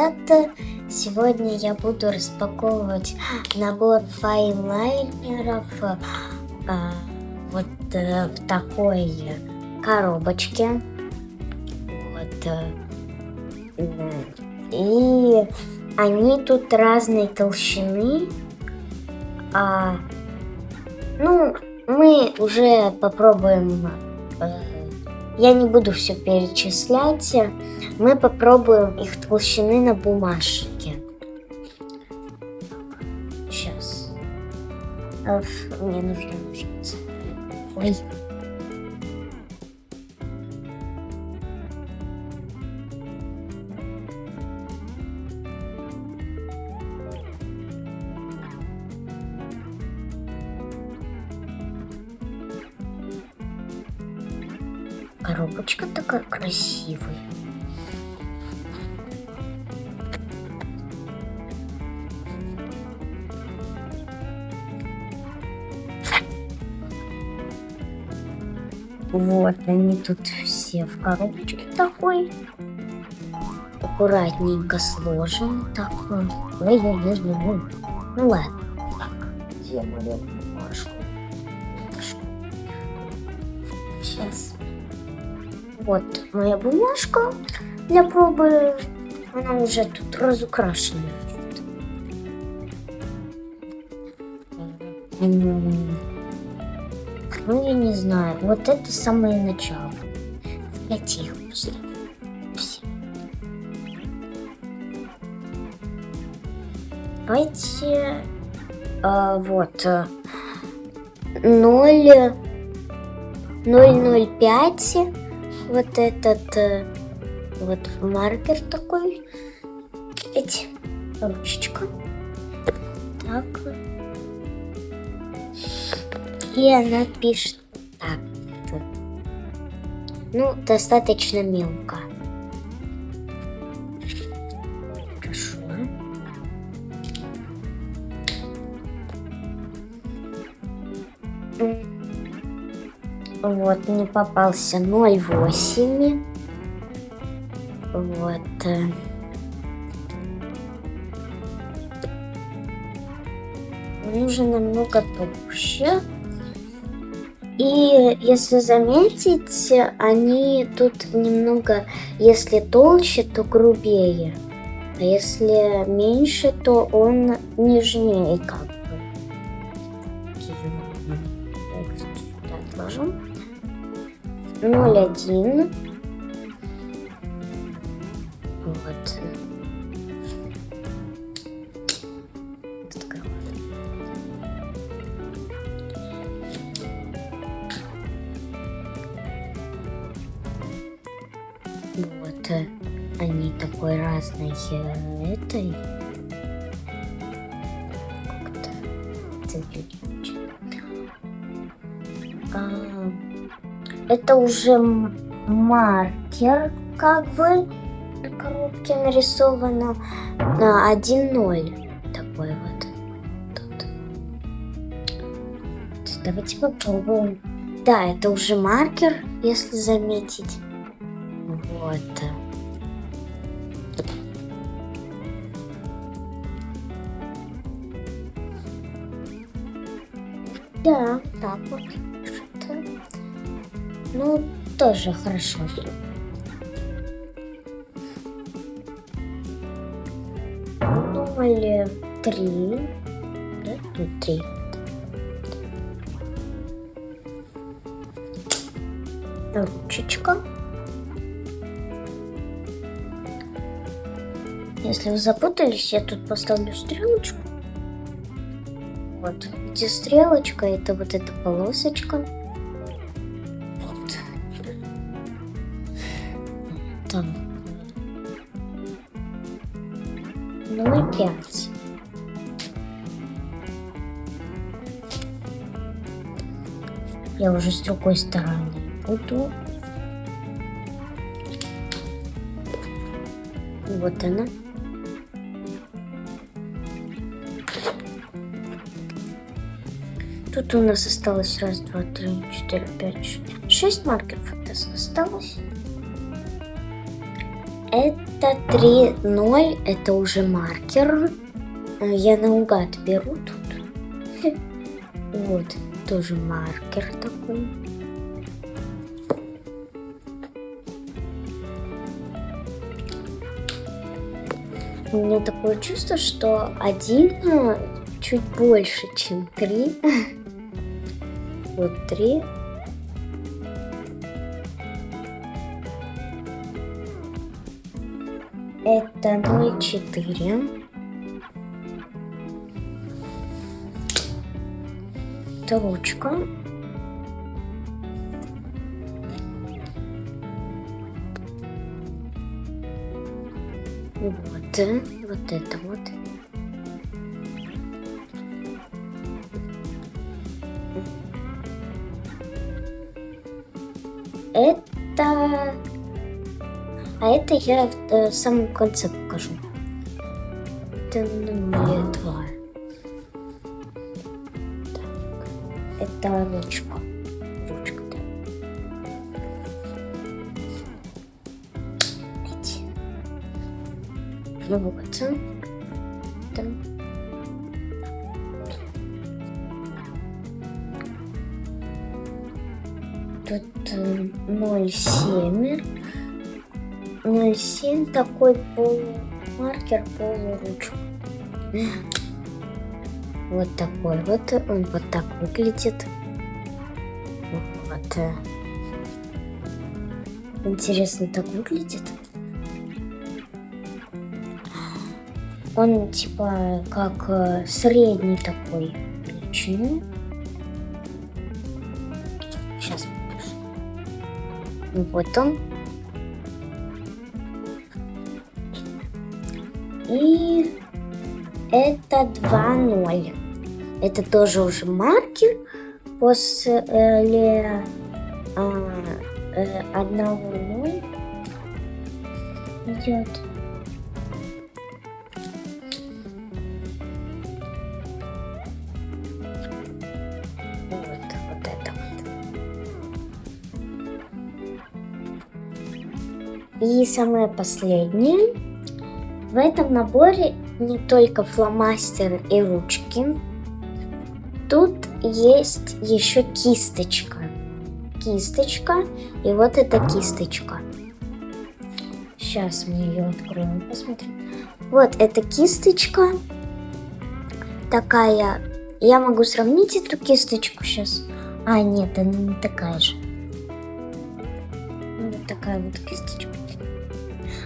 привет! Сегодня я буду распаковывать набор файлайнеров в такой коробочке. И они тут разной толщины. Мы уже попробуем. Я не буду все перечислять. Мы попробуем их толщины на бумажке. Сейчас. Мне нужно ножницы. Ой. Коробочка такая красивая. Вот они тут все в коробочке такой. Аккуратненько сложен. Так, ну ладно. Где мою бумажку? Сейчас. Вот моя бумажка для пробы. Она уже тут разукрашена. Ну, я не знаю. Вот это самое начало. Давайте их просто все. Давайте вот 0,05. Вот этот вот маркер такой. Эти ручечка. Так. И она пишет так. Ну, достаточно мелко. Хорошо. Вот, мне попался 0,8. Вот. Нужно намного толще. И если заметить, они тут немного, если толще, то грубее. А если меньше, то он нежнее как бы. Сюда отложим. 0,1. Вот. Вот они такой разной этой. Это уже маркер, как бы на коробке нарисовано на 1,0. Такой вот тут. Давайте попробуем. Да, это уже маркер, если заметить. Вот. Да, так вот. Ну, тоже хорошо. Думали 3. Да, тут 3. Ручечка. Если вы запутались, я тут поставлю стрелочку. Вот, где стрелочка, это вот эта полосочка. Вот. Там 0,5. Я уже с другой стороны буду. Вот она. Тут у нас осталось 1, 2, 3, 4, 5, 6 маркеров осталось. Это 3-0, это уже маркер. Я наугад беру тут. Вот, тоже маркер такой. У меня такое чувство, что 1 чуть больше, чем 3. Вот 3. Это 0,4. Это ручка. Вот это вот. Это... А это я в самом конце покажу. Это 0,2. Так. Это ручка. Ручка, да. Видите? Ну вот. Там. Тут 0,7. 0,7 такой полумаркер, полуручка. Вот такой вот. Он вот так выглядит. Вот. Интересно, так выглядит. Он типа как средний такой величины. Сейчас покажу. Вот он. И это 2,0. Это тоже уже маркер после 1,0 идет. Вот это вот. И самое последнее. В этом наборе не только фломастеры и ручки. Тут есть еще кисточка. Кисточка. И вот эта кисточка. Сейчас мы ее откроем, посмотрим. Вот эта кисточка. Такая. Я могу сравнить эту кисточку сейчас. А, нет, она не такая же. Вот такая вот кисточка.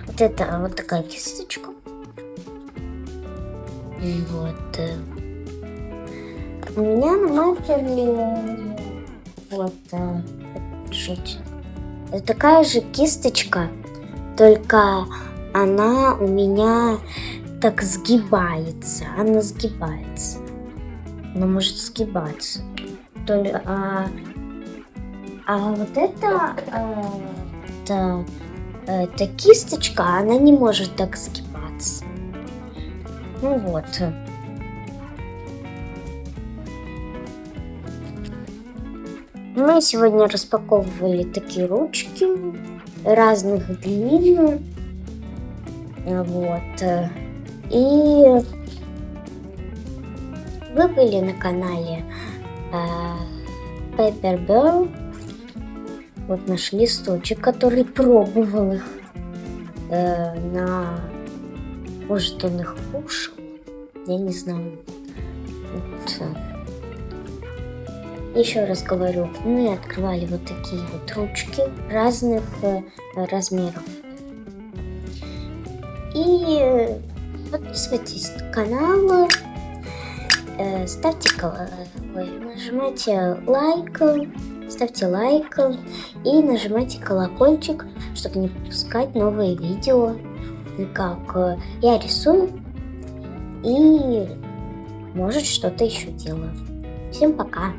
Вот это вот такая кисточка. И вот. У меня на маркере вот это такая же кисточка, только она у меня так сгибается. Она сгибается. Она может сгибаться. А вот эта кисточка, она не может так сгибаться. Ну вот. Мы сегодня распаковывали такие ручки разных длин. Вот. И вы были на канале Paper Girl. Вот наш листочек, который пробовал их на... Может, он их кушал? Я не знаю. Вот. Еще раз говорю, мы открывали вот такие вот ручки разных размеров. И подписывайтесь на канал, нажимайте лайк, ставьте лайк и нажимайте колокольчик, чтобы не пропускать новые видео, как я рисую и может что-то еще делаю. Всем пока!